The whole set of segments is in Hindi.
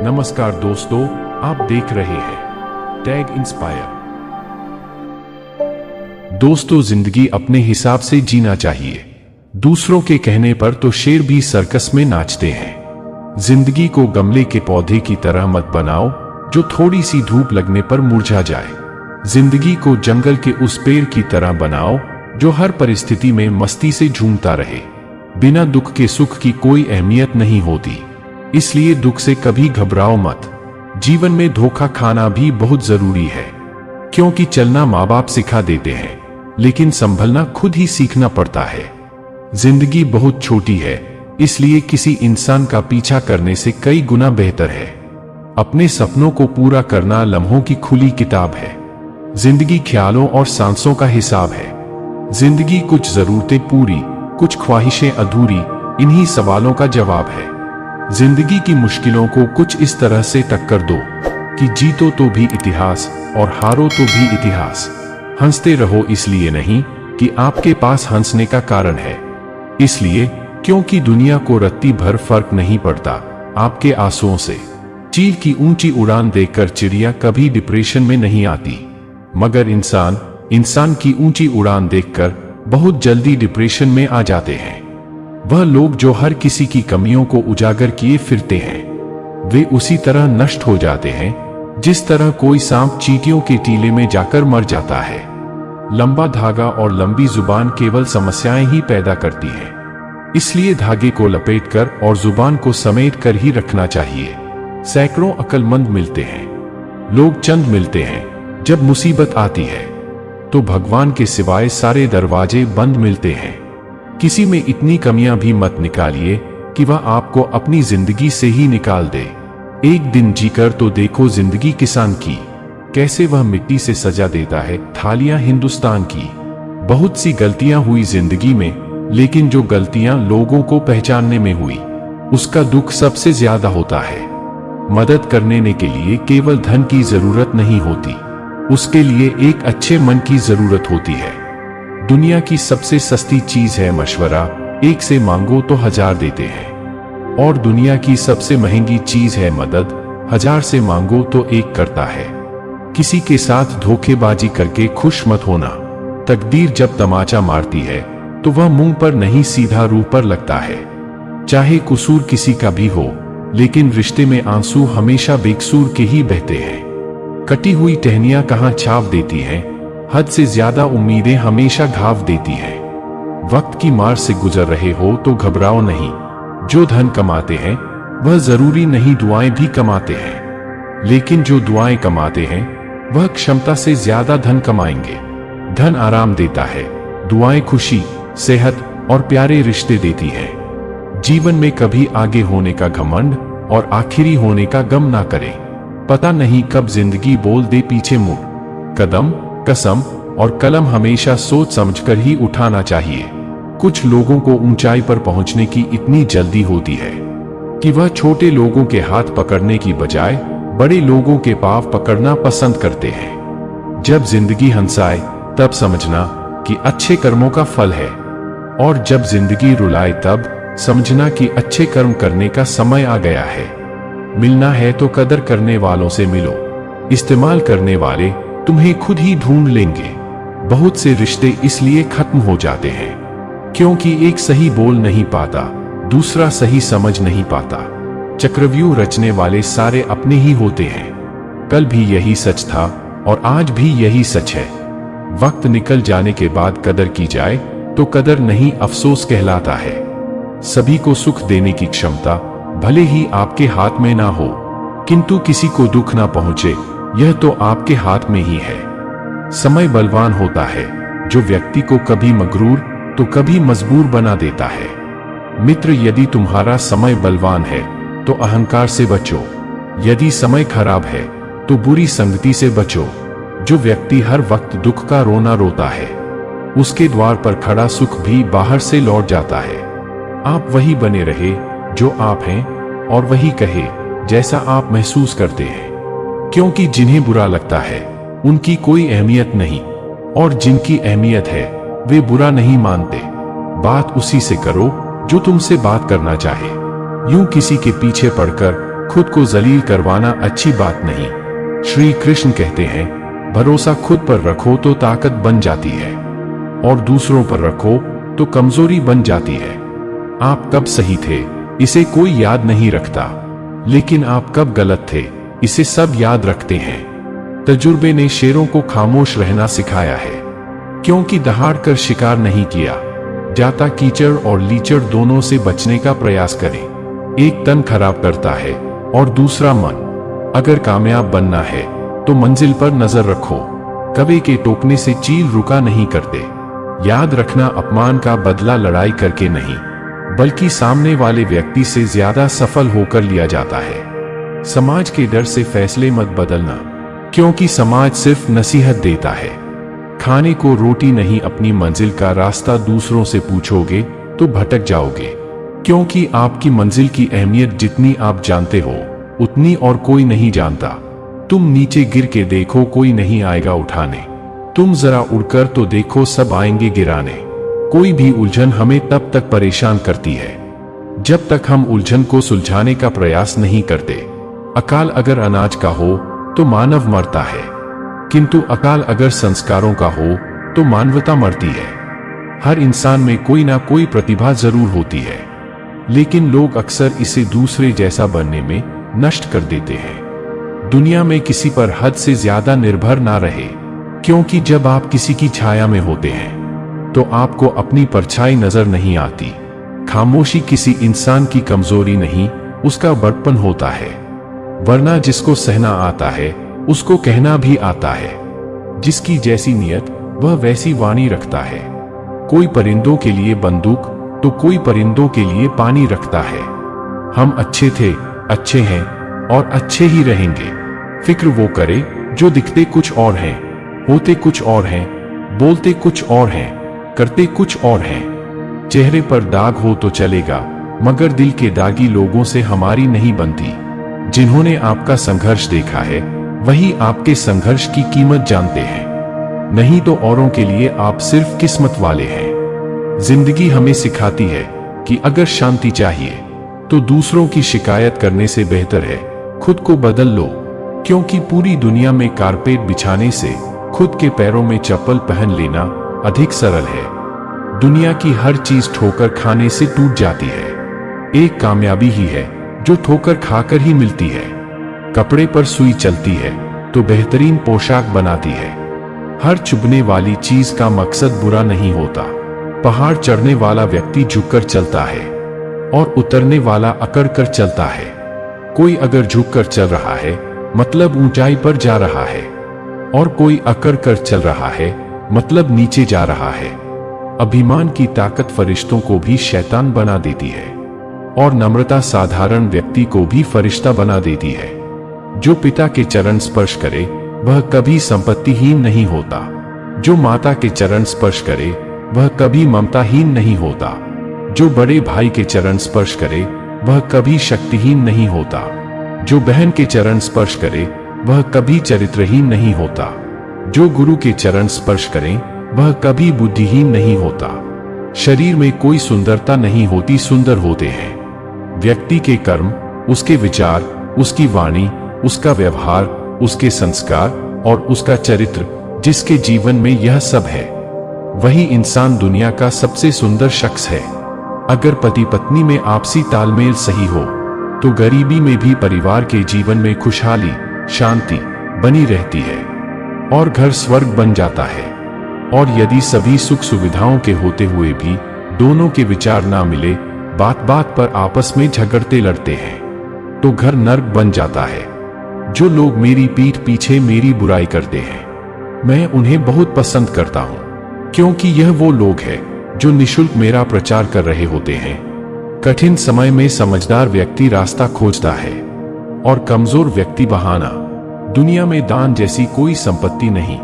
नमस्कार दोस्तों, आप देख रहे हैं टैग इंस्पायर। दोस्तों, जिंदगी अपने हिसाब से जीना चाहिए। दूसरों के कहने पर तो शेर भी सर्कस में नाचते हैं। जिंदगी को गमले के पौधे की तरह मत बनाओ जो थोड़ी सी धूप लगने पर मुरझा जाए। जिंदगी को जंगल के उस पेड़ की तरह बनाओ जो हर परिस्थिति में मस्ती से झूमता रहे। बिना दुख के सुख की कोई अहमियत नहीं होती, इसलिए दुख से कभी घबराओ मत। जीवन में धोखा खाना भी बहुत जरूरी है, क्योंकि चलना माँ बाप सिखा देते हैं, लेकिन संभलना खुद ही सीखना पड़ता है। जिंदगी बहुत छोटी है, इसलिए किसी इंसान का पीछा करने से कई गुना बेहतर है। अपने सपनों को पूरा करना लम्हों की खुली किताब है। जिंदगी ख्यालों और सांसों का हिसाब है। जिंदगी कुछ जरूरतें पूरी, कुछ ख्वाहिशें अधूरी, इन्हीं सवालों का जवाब है। जिंदगी की मुश्किलों को कुछ इस तरह से टक्कर दो कि जीतो तो भी इतिहास और हारो तो भी इतिहास। हंसते रहो इसलिए नहीं कि आपके पास हंसने का कारण है, इसलिए क्योंकि दुनिया को रत्ती भर फर्क नहीं पड़ता आपके आंसुओं से। चील की ऊंची उड़ान देखकर चिड़िया कभी डिप्रेशन में नहीं आती, मगर इंसान की ऊंची उड़ान देखकर बहुत जल्दी डिप्रेशन में आ जाते हैं। वह लोग जो हर किसी की कमियों को उजागर किए फिरते हैं, वे उसी तरह नष्ट हो जाते हैं जिस तरह कोई सांप चींटियों के टीले में जाकर मर जाता है। लंबा धागा और लंबी जुबान केवल समस्याएं ही पैदा करती है, इसलिए धागे को लपेटकर और जुबान को समेट कर ही रखना चाहिए। सैकड़ों अक्लमंद मिलते हैं, लोग चंद मिलते हैं। जब मुसीबत आती है तो भगवान के सिवाय सारे दरवाजे बंद मिलते हैं। किसी में इतनी कमियां भी मत निकालिए कि वह आपको अपनी जिंदगी से ही निकाल दे। एक दिन जीकर तो देखो जिंदगी किसान की, कैसे वह मिट्टी से सजा देता है थालियां हिंदुस्तान की। बहुत सी गलतियां हुई जिंदगी में, लेकिन जो गलतियां लोगों को पहचानने में हुई, उसका दुख सबसे ज्यादा होता है। मदद करने के लिए केवल धन की जरूरत नहीं होती, उसके लिए एक अच्छे मन की जरूरत होती है। दुनिया की सबसे सस्ती चीज है मशवरा, एक से मांगो तो 1000 देते हैं। और दुनिया की सबसे महंगी चीज है मदद, 1000 से मांगो तो एक करता है। किसी के साथ धोखेबाजी करके खुश मत होना। तकदीर जब तमाचा मारती है तो वह मुंह पर नहीं सीधा रूह पर लगता है। चाहे कसूर किसी का भी हो, लेकिन रिश्ते में आंसू हमेशा बेकसूर के ही बहते हैं। कटी हुई टहनियां कहां छाप देती हैं, हद से ज्यादा उम्मीदें हमेशा घाव देती हैं। वक्त की मार से गुजर रहे हो तो घबराओ नहीं। जो धन कमाते हैं वह जरूरी नहीं दुआएं भी कमाते हैं, लेकिन जो दुआएं कमाते हैं वह क्षमता से ज्यादा धन कमाएंगे। धन आराम देता है, दुआएं खुशी, सेहत और प्यारे रिश्ते देती हैं। जीवन में कभी आगे होने का घमंड और आखिरी होने का गम ना करें। पता नहीं कब जिंदगी बोल दे पीछे मुड़। कदम, कसम और कलम हमेशा सोच समझकर ही उठाना चाहिए। कुछ लोगों को ऊंचाई पर पहुंचने की इतनी जल्दी होती है कि वह छोटे लोगों के हाथ पकड़ने की बजाय बड़े लोगों के पांव पकड़ना पसंद करते हैं। जब जिंदगी हंसाए तब समझना कि अच्छे कर्मों का फल है, और जब जिंदगी रुलाए तब समझना कि अच्छे कर्म करने का समय आ गया है। मिलना है तो कदर करने वालों से मिलो, इस्तेमाल करने वाले तुम्हें खुद ही ढूंढ लेंगे। बहुत से रिश्ते इसलिए खत्म हो जाते हैं क्योंकि एक सही बोल नहीं पाता, दूसरा सही समझ नहीं पाता। चक्रव्यूह रचने वाले सारे अपने ही होते हैं। कल भी यही सच था और आज भी यही सच है। वक्त निकल जाने के बाद कदर की जाए तो कदर नहीं अफसोस कहलाता है। सभी को सुख देने की क्षमता भले ही आपके हाथ में ना हो, किंतु किसी को दुख ना पहुंचे यह तो आपके हाथ में ही है। समय बलवान होता है जो व्यक्ति को कभी मगरूर तो कभी मजबूर बना देता है। मित्र, यदि तुम्हारा समय बलवान है तो अहंकार से बचो। यदि समय खराब है तो बुरी संगति से बचो। जो व्यक्ति हर वक्त दुख का रोना रोता है, उसके द्वार पर खड़ा सुख भी बाहर से लौट जाता है। आप वही बने रहे जो आप हैं, और वही कहे जैसा आप महसूस करते हैं, क्योंकि जिन्हें बुरा लगता है उनकी कोई अहमियत नहीं, और जिनकी अहमियत है वे बुरा नहीं मानते। बात उसी से करो जो तुमसे बात करना चाहे। यूं किसी के पीछे पड़कर खुद को जलील करवाना अच्छी बात नहीं। श्री कृष्ण कहते हैं, भरोसा खुद पर रखो तो ताकत बन जाती है, और दूसरों पर रखो तो कमजोरी बन जाती है। आप कब सही थे इसे कोई याद नहीं रखता, लेकिन आप कब गलत थे इसे सब याद रखते हैं। तजुर्बे ने शेरों को खामोश रहना सिखाया है, क्योंकि दहाड़ कर शिकार नहीं किया जाता। कीचड़ और लीचड़ दोनों से बचने का प्रयास करें। एक तन खराब करता है और दूसरा मन। अगर कामयाब बनना है तो मंजिल पर नजर रखो। कवे के टोकने से चील रुका नहीं करते। याद रखना, अपमान का बदला लड़ाई करके नहीं, बल्कि सामने वाले व्यक्ति से ज्यादा सफल होकर लिया जाता है। समाज के डर से फैसले मत बदलना, क्योंकि समाज सिर्फ नसीहत देता है। खाने को रोटी नहीं, अपनी मंजिल का रास्ता दूसरों से पूछोगे तो भटक जाओगे, क्योंकि आपकी मंजिल की अहमियत जितनी आप जानते हो उतनी और कोई नहीं जानता। तुम नीचे गिर के देखो, कोई नहीं आएगा उठाने। तुम जरा उड़कर तो देखो, सब आएंगे गिराने। कोई भी उलझन हमें तब तक परेशान करती है जब तक हम उलझन को सुलझाने का प्रयास नहीं करते। अकाल अगर अनाज का हो तो मानव मरता है, किंतु अकाल अगर संस्कारों का हो तो मानवता मरती है। हर इंसान में कोई ना कोई प्रतिभा जरूर होती है, लेकिन लोग अक्सर इसे दूसरे जैसा बनने में नष्ट कर देते हैं। दुनिया में किसी पर हद से ज्यादा निर्भर ना रहे, क्योंकि जब आप किसी की छाया में होते हैं तो आपको अपनी परछाई नजर नहीं आती। खामोशी किसी इंसान की कमजोरी नहीं, उसका बड़पन होता है। वरना जिसको सहना आता है उसको कहना भी आता है। जिसकी जैसी नियत वह वैसी वाणी रखता है। कोई परिंदों के लिए बंदूक तो कोई परिंदों के लिए पानी रखता है। हम अच्छे थे, अच्छे हैं और अच्छे ही रहेंगे। फिक्र वो करे जो दिखते कुछ और हैं, होते कुछ और हैं, बोलते कुछ और हैं, करते कुछ और हैं। चेहरे पर दाग हो तो चलेगा, मगर दिल के दागी लोगों से हमारी नहीं बनती। जिन्होंने आपका संघर्ष देखा है वही आपके संघर्ष की कीमत जानते हैं, नहीं तो औरों के लिए आप सिर्फ किस्मत वाले हैं। जिंदगी हमें सिखाती है कि अगर शांति चाहिए तो दूसरों की शिकायत करने से बेहतर है खुद को बदल लो, क्योंकि पूरी दुनिया में कारपेट बिछाने से खुद के पैरों में चप्पल पहन लेना अधिक सरल है। दुनिया की हर चीज ठोकर खाने से टूट जाती है, एक कामयाबी ही है जो ठोकर खाकर ही मिलती है। कपड़े पर सुई चलती है तो बेहतरीन पोशाक बनाती है। हर चुभने वाली चीज का मकसद बुरा नहीं होता। पहाड़ चढ़ने वाला व्यक्ति झुककर चलता है और उतरने वाला अकड़ कर चलता है। कोई अगर झुककर चल रहा है मतलब ऊंचाई पर जा रहा है, और कोई अकड़ कर चल रहा है मतलब नीचे जा रहा है। अभिमान की ताकत फरिश्तों को भी शैतान बना देती है, और नम्रता साधारण व्यक्ति को भी फरिश्ता बना देती है। जो पिता के चरण स्पर्श करे वह कभी संपत्तिहीन नहीं होता। जो माता के चरण स्पर्श करे वह कभी ममताहीन नहीं होता। जो बड़े भाई के चरण स्पर्श करे वह कभी शक्तिहीन नहीं होता। जो बहन के चरण स्पर्श करे वह कभी चरित्रहीन नहीं होता। जो गुरु के चरण स्पर्श करें वह कभी बुद्धिहीन नहीं होता। शरीर में कोई सुंदरता नहीं होती, सुंदर होते हैं व्यक्ति के कर्म, उसके विचार, उसकी वाणी, उसका व्यवहार, उसके संस्कार और उसका चरित्र। जिसके जीवन में यह सब है वही इंसान दुनिया का सबसे सुंदर शख्स है। अगर पति पत्नी में आपसी तालमेल सही हो तो गरीबी में भी परिवार के जीवन में खुशहाली, शांति बनी रहती है और घर स्वर्ग बन जाता है। और यदि सभी सुख सुविधाओं के होते हुए भी दोनों के विचार ना मिले, बात बात पर आपस में झगड़ते लड़ते हैं, तो घर नर्क बन जाता है। जो लोग मेरी पीठ पीछे मेरी बुराई करते हैं मैं उन्हें बहुत पसंद करता हूं, क्योंकि यह वो लोग हैं जो निःशुल्क मेरा प्रचार कर रहे होते हैं। कठिन समय में समझदार व्यक्ति रास्ता खोजता है और कमजोर व्यक्ति बहाना। दुनिया में दान जैसी कोई संपत्ति नहीं,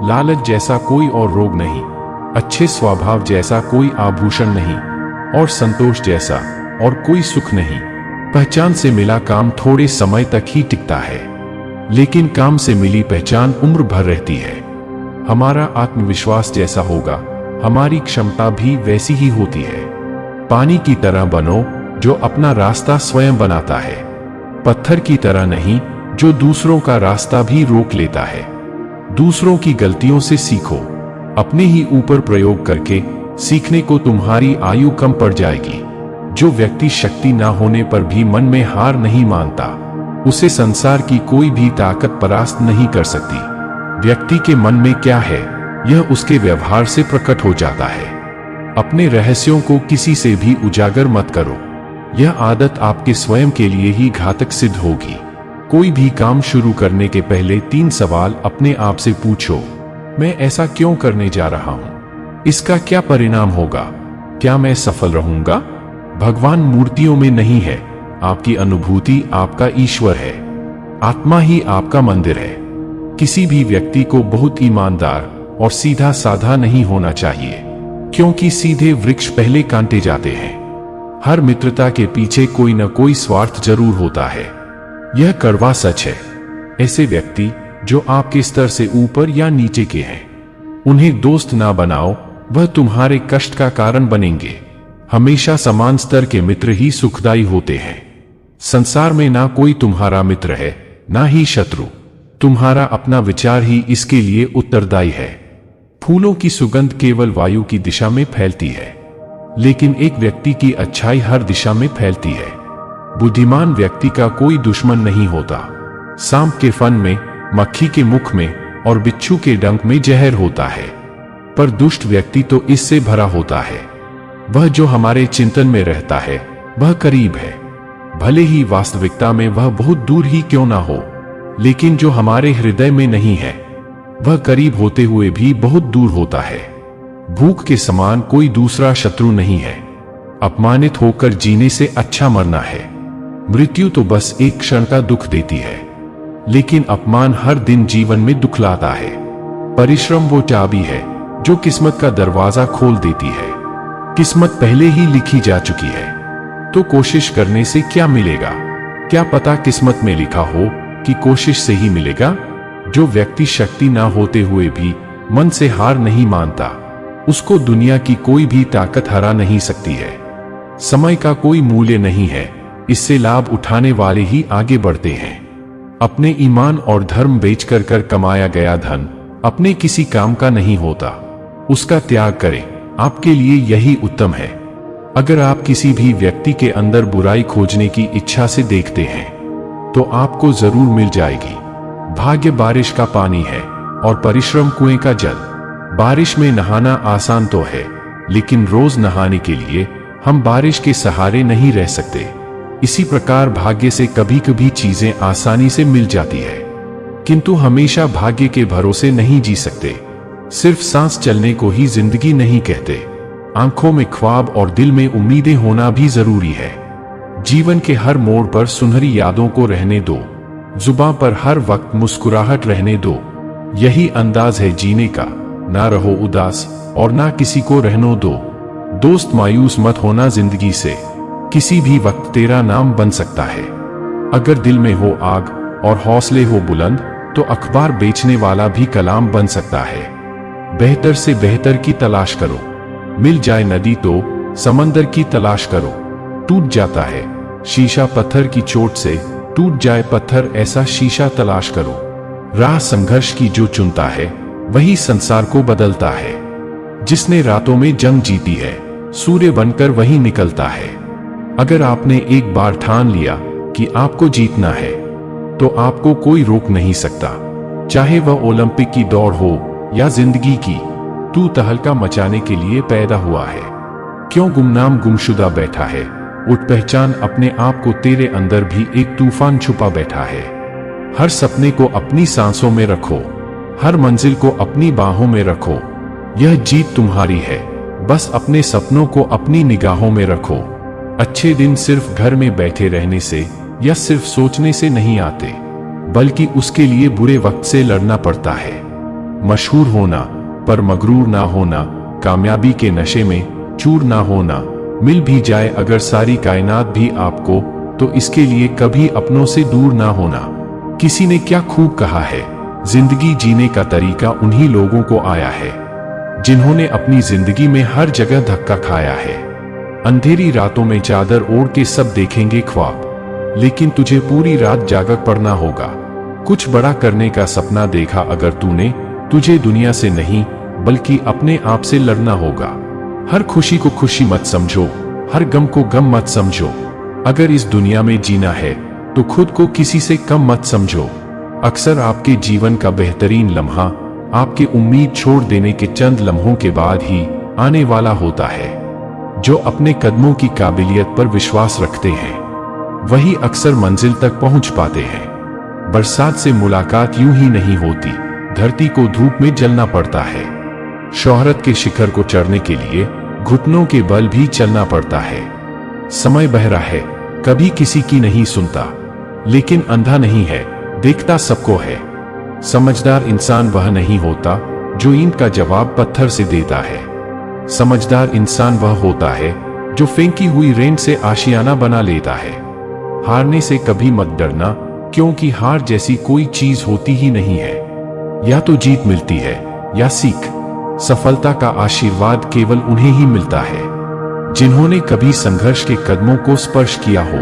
लालच जैसा कोई और रोग नहीं, अच्छे स्वभाव जैसा कोई आभूषण नहीं, और संतोष जैसा और कोई सुख नहीं। पहचान से मिला काम थोड़े समय तक ही टिकता है, लेकिन काम से मिली पहचान उम्र भर रहती है। हमारा आत्मविश्वास जैसा होगा हमारी क्षमता भी वैसी ही होती है। पानी की तरह बनो जो अपना रास्ता स्वयं बनाता है। पत्थर की तरह नहीं, जो दूसरों का रास्ता भी रोक लेता है। दूसरों की गलतियों से सीखो, अपने ही ऊपर प्रयोग करके सीखने को तुम्हारी आयु कम पड़ जाएगी। जो व्यक्ति शक्ति ना होने पर भी मन में हार नहीं मानता, उसे संसार की कोई भी ताकत परास्त नहीं कर सकती। व्यक्ति के मन में क्या है, यह उसके व्यवहार से प्रकट हो जाता है। अपने रहस्यों को किसी से भी उजागर मत करो, यह आदत आपके स्वयं के लिए ही घातक सिद्ध होगी। कोई भी काम शुरू करने के पहले 3 सवाल अपने आप से पूछो। मैं ऐसा क्यों करने जा रहा हूं? इसका क्या परिणाम होगा? क्या मैं सफल रहूंगा? भगवान मूर्तियों में नहीं है, आपकी अनुभूति आपका ईश्वर है। आत्मा ही आपका मंदिर है। किसी भी व्यक्ति को बहुत ईमानदार और सीधा साधा नहीं होना चाहिए, क्योंकि सीधे वृक्ष पहले काटे जाते हैं। हर मित्रता के पीछे कोई न कोई स्वार्थ जरूर होता है, यह कड़वा सच है। ऐसे व्यक्ति जो आपके स्तर से ऊपर या नीचे के हैं, उन्हें दोस्त ना बनाओ, वह तुम्हारे कष्ट का कारण बनेंगे। हमेशा समान स्तर के मित्र ही सुखदायी होते हैं। संसार में ना कोई तुम्हारा मित्र है, ना ही शत्रु। तुम्हारा अपना विचार ही इसके लिए उत्तरदायी है। फूलों की सुगंध केवल वायु की दिशा में फैलती है, लेकिन एक व्यक्ति की अच्छाई हर दिशा में फैलती है। बुद्धिमान व्यक्ति का कोई दुश्मन नहीं होता। सांप के फन में, मक्खी के मुख में और बिच्छू के डंक में जहर होता है, पर दुष्ट व्यक्ति तो इससे भरा होता है। वह जो हमारे चिंतन में रहता है, वह करीब है। भले ही वास्तविकता में वह बहुत दूर ही क्यों ना हो, लेकिन जो हमारे हृदय में नहीं है, वह करीब होते हुए भी बहुत दूर होता है। भूख के समान कोई दूसरा शत्रु नहीं है। अपमानित होकर जीने से अच्छा मरना है। मृत्यु तो बस एक क्षण का दुख देती है, लेकिन अपमान हर दिन जीवन में दुख लाता है। परिश्रम वो चाबी है जो किस्मत का दरवाजा खोल देती है। किस्मत पहले ही लिखी जा चुकी है, तो कोशिश करने से क्या मिलेगा? क्या पता किस्मत में लिखा हो कि कोशिश से ही मिलेगा। जो व्यक्ति शक्ति ना होते हुए भी मन से हार नहीं मानता, उसको दुनिया की कोई भी ताकत हरा नहीं सकती है। समय का कोई मूल्य नहीं है, इससे लाभ उठाने वाले ही आगे बढ़ते हैं। अपने ईमान और धर्म बेचकर कर कमाया गया धन अपने किसी काम का नहीं होता, उसका त्याग करें, आपके लिए यही उत्तम है। अगर आप किसी भी व्यक्ति के अंदर बुराई खोजने की इच्छा से देखते हैं, तो आपको जरूर मिल जाएगी। भाग्य बारिश का पानी है और परिश्रम कुएं का जल। बारिश में नहाना आसान तो है, लेकिन रोज नहाने के लिए हम बारिश के सहारे नहीं रह सकते। इसी प्रकार भाग्य से कभी कभी चीजें आसानी से मिल जाती है, किंतु हमेशा भाग्य के भरोसे नहीं जी सकते। सिर्फ सांस चलने को ही जिंदगी नहीं कहते। आंखों में ख्वाब और दिल में उम्मीदें होना भी जरूरी है। जीवन के हर मोड़ पर सुनहरी यादों को रहने दो, जुबां पर हर वक्त मुस्कुराहट रहने दो। यही अंदाज है जीने का, ना रहो उदास और ना किसी को रहने दो। दोस्त मायूस मत होना जिंदगी से, किसी भी वक्त तेरा नाम बन सकता है। अगर दिल में हो आग और हौसले हो बुलंद, तो अखबार बेचने वाला भी कलाम बन सकता है। बेहतर से बेहतर की तलाश करो, मिल जाए नदी तो समंदर की तलाश करो। टूट जाता है शीशा पत्थर की चोट से, टूट जाए पत्थर ऐसा शीशा तलाश करो। राह संघर्ष की जो चुनता है, वही संसार को बदलता है। जिसने रातों में जंग जीती है, सूर्य बनकर वही निकलता है। अगर आपने एक बार ठान लिया कि आपको जीतना है, तो आपको कोई रोक नहीं सकता। चाहे वह ओलंपिक की दौड़ हो या जिंदगी की, तू तहलका मचाने के लिए पैदा हुआ है। क्यों गुमनाम गुमशुदा बैठा है? उठ पहचान अपने आप को, तेरे अंदर भी एक तूफान छुपा बैठा है। हर सपने को अपनी सांसों में रखो, हर मंजिल को अपनी बाहों में रखो। यह जीत तुम्हारी है, बस अपने सपनों को अपनी निगाहों में रखो। अच्छे दिन सिर्फ घर में बैठे रहने से या सिर्फ सोचने से नहीं आते, बल्कि उसके लिए बुरे वक्त से लड़ना पड़ता है। मशहूर होना पर मगरूर ना होना, कामयाबी के नशे में चूर ना होना। मिल भी जाए अगर सारी कायनात भी आपको, तो इसके लिए कभी अपनों से दूर ना होना। किसी ने क्या खूब कहा है, जिंदगी जीने का तरीका उन्हीं लोगों को आया है जिन्होंने अपनी जिंदगी में हर जगह धक्का खाया है। अंधेरी रातों में चादर ओढ़ के सब देखेंगे ख्वाब, लेकिन तुझे पूरी रात जागकर पढ़ना होगा। कुछ बड़ा करने का सपना देखा अगर तूने, तुझे दुनिया से नहीं बल्कि अपने आप से लड़ना होगा। हर खुशी को खुशी मत समझो, हर गम को गम मत समझो। अगर इस दुनिया में जीना है तो खुद को किसी से कम मत समझो। अक्सर आपके जीवन का बेहतरीन लम्हा आपके उम्मीद छोड़ देने के चंद लम्हों के बाद ही आने वाला होता है। जो अपने कदमों की काबिलियत पर विश्वास रखते हैं वही अक्सर मंजिल तक पहुंच पाते हैं। बरसात से मुलाकात यूं ही नहीं होती, धरती को धूप में जलना पड़ता है। शोहरत के शिखर को चढ़ने के लिए घुटनों के बल भी चलना पड़ता है। समय बहरा है, कभी किसी की नहीं सुनता, लेकिन अंधा नहीं है, देखता सबको है। समझदार इंसान वह नहीं होता जो ईंट का जवाब पत्थर से देता है। समझदार इंसान वह होता है जो फेंकी हुई रेंट से आशियाना बना लेता है। हारने से कभी मत डरना, क्योंकि हार जैसी कोई चीज होती ही नहीं है। या तो जीत मिलती है या सीख। सफलता का आशीर्वाद केवल उन्हें ही मिलता है जिन्होंने कभी संघर्ष के कदमों को स्पर्श किया हो।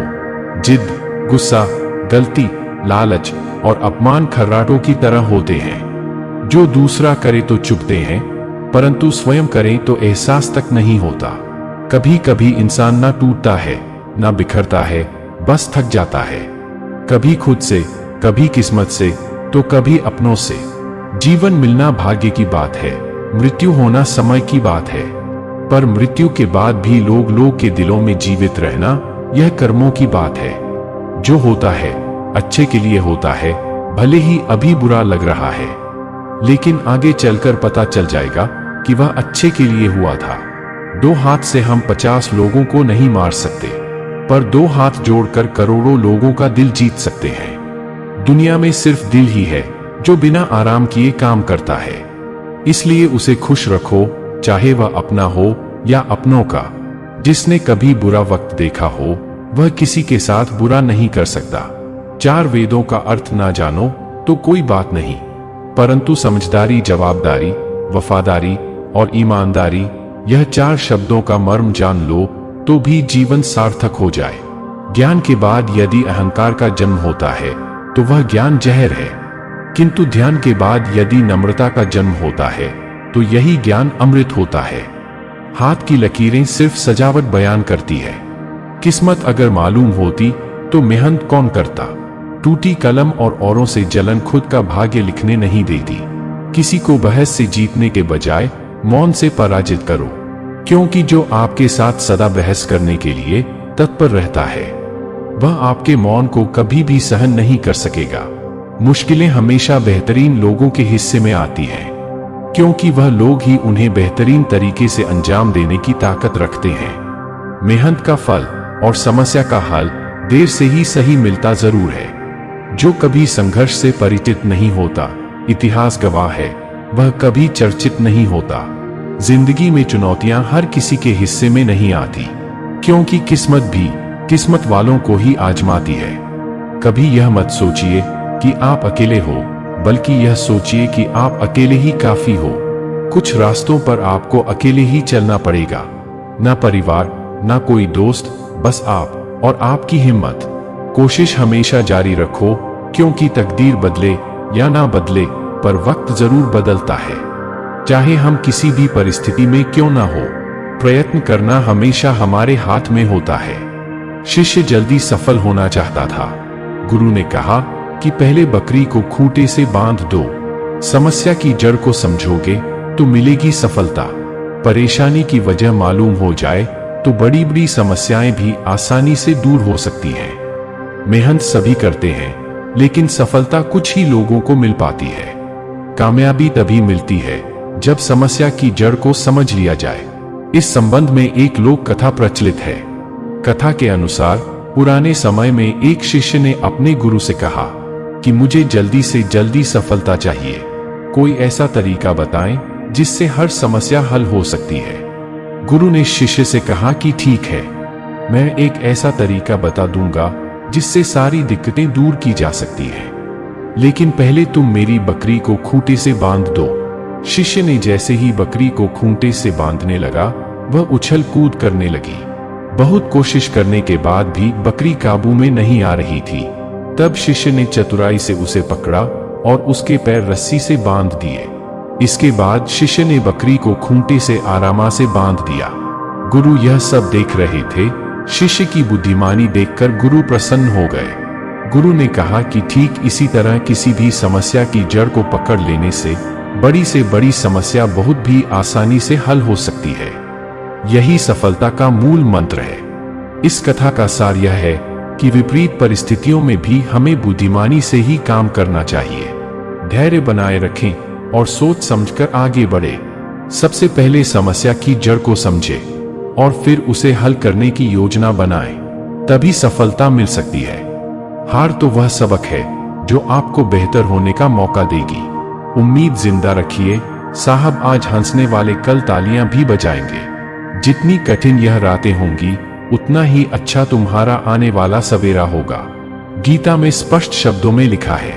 जिद, गुस्सा, गलती, लालच और अपमान खर्राटों की तरह होते हैं जो दूसरा करे तो चुभते हैं, परंतु स्वयं करें तो एहसास तक नहीं होता। कभी कभी इंसान ना टूटता है ना बिखरता है, बस थक जाता है। कभी खुद से, कभी किस्मत से, तो कभी अपनों से। जीवन मिलना भाग्य की बात है, मृत्यु होना समय की बात है। पर मृत्यु के बाद भी लोग के दिलों में जीवित रहना, यह कर्मों की बात है। जो होता है अच्छे के लिए होता है, भले ही अभी बुरा लग रहा है, लेकिन आगे चलकर पता चल जाएगा कि वह अच्छे के लिए हुआ था। 2 हाथ से हम 50 लोगों को नहीं मार सकते, पर 2 हाथ जोड़कर करोड़ों लोगों का दिल जीत सकते हैं। दुनिया में सिर्फ दिल ही है जो बिना आराम किए काम करता है, इसलिए उसे खुश रखो, चाहे वह अपना हो या अपनों का। जिसने कभी बुरा वक्त देखा हो वह किसी के साथ बुरा नहीं कर सकता। 4 वेदों का अर्थ ना जानो तो कोई बात नहीं, परंतु समझदारी, जवाबदारी, वफादारी और ईमानदारी, यह 4 शब्दों का मर्म जान लो तो भी जीवन सार्थक हो जाए। ज्ञान के बाद यदि अहंकार का जन्म होता है तो वह ज्ञान जहर है, किंतु ध्यान के बाद यदि नम्रता का जन्म होता है तो यही ज्ञान अमृत होता है। हाथ की लकीरें सिर्फ सजावट बयान करती है। किस्मत अगर मालूम होती तो मेहनत कौन करता। टूटी कलम और औरों से जलन खुद का भाग्य लिखने नहीं देती। किसी को बहस से जीतने के बजाय मौन से पराजित करो, क्योंकि जो आपके साथ सदा बहस करने के लिए तत्पर रहता है वह आपके मौन को कभी भी सहन नहीं कर सकेगा। मुश्किलें हमेशा बेहतरीन लोगों के हिस्से में आती हैं, क्योंकि वह लोग ही उन्हें बेहतरीन तरीके से अंजाम देने की ताकत रखते हैं। मेहनत का फल और समस्या का हल देर से ही सही मिलता जरूर है। जो कभी संघर्ष से परिचित नहीं होता, इतिहास गवाह है, वह कभी चर्चित नहीं होता। जिंदगी में चुनौतियां हर किसी के हिस्से में नहीं आती, क्योंकि किस्मत भी किस्मत वालों को ही आजमाती है। कभी यह मत सोचिए कि आप अकेले हो, बल्कि यह सोचिए कि आप अकेले ही काफी हो। कुछ रास्तों पर आपको अकेले ही चलना पड़ेगा, ना परिवार, ना कोई दोस्त, बस आप और आपकी हिम्मत। कोशिश हमेशा जारी रखो, क्योंकि तकदीर बदले या ना बदले, पर वक्त जरूर बदलता है। चाहे हम किसी भी परिस्थिति में क्यों ना हो, प्रयत्न करना हमेशा हमारे हाथ में होता है। शिष्य जल्दी सफल होना चाहता था। गुरु ने कहा कि पहले बकरी को खूंटे से बांध दो। समस्या की जड़ को समझोगे तो मिलेगी सफलता। परेशानी की वजह मालूम हो जाए तो बड़ी बड़ी समस्याएं भी आसानी से दूर हो सकती हैं। मेहनत सभी करते हैं, लेकिन सफलता कुछ ही लोगों को मिल पाती है। कामयाबी तभी मिलती है जब समस्या की जड़ को समझ लिया जाए। इस संबंध में एक लोक कथा प्रचलित है। कथा के अनुसार पुराने समय में एक शिष्य ने अपने गुरु से कहा कि मुझे जल्दी से जल्दी सफलता चाहिए, कोई ऐसा तरीका बताएं जिससे हर समस्या हल हो सकती है। गुरु ने शिष्य से कहा कि ठीक है, मैं एक ऐसा तरीका बता दूंगा जिससे सारी दिक्कतें दूर की जा सकती हैं, लेकिन पहले तुम मेरी बकरी को खूंटे से बांध दो। शिष्य ने जैसे ही बकरी को खूंटे से बांधने लगा, वह उछल कूद करने लगी। बहुत कोशिश करने के बाद भी बकरी काबू में नहीं आ रही थी। तब शिष्य ने चतुराई से उसे पकड़ा और उसके पैर रस्सी से बांध दिए। इसके बाद शिष्य ने बकरी को खूंटे से आराम से बांध दिया। गुरु यह सब देख रहे थे। शिष्य की बुद्धिमानी देखकर गुरु प्रसन्न हो गए। गुरु ने कहा कि ठीक इसी तरह किसी भी समस्या की जड़ को पकड़ लेने से बड़ी समस्या बहुत भी आसानी से हल हो सकती है। यही सफलता का मूल मंत्र है। इस कथा का सार यह है कि विपरीत परिस्थितियों में भी हमें बुद्धिमानी से ही काम करना चाहिए। धैर्य बनाए रखें और सोच समझकर आगे बढ़े। सबसे पहले समस्या की जड़ को समझे और फिर उसे हल करने की योजना बनाएं, तभी सफलता मिल सकती है। हार तो वह सबक है जो आपको बेहतर होने का मौका देगी। उम्मीद जिंदा रखिए साहब, आज हंसने वाले कल तालियां भी बजाएंगे। जितनी कठिन यह रातें होंगी उतना ही अच्छा तुम्हारा आने वाला सवेरा होगा। गीता में स्पष्ट शब्दों में लिखा है,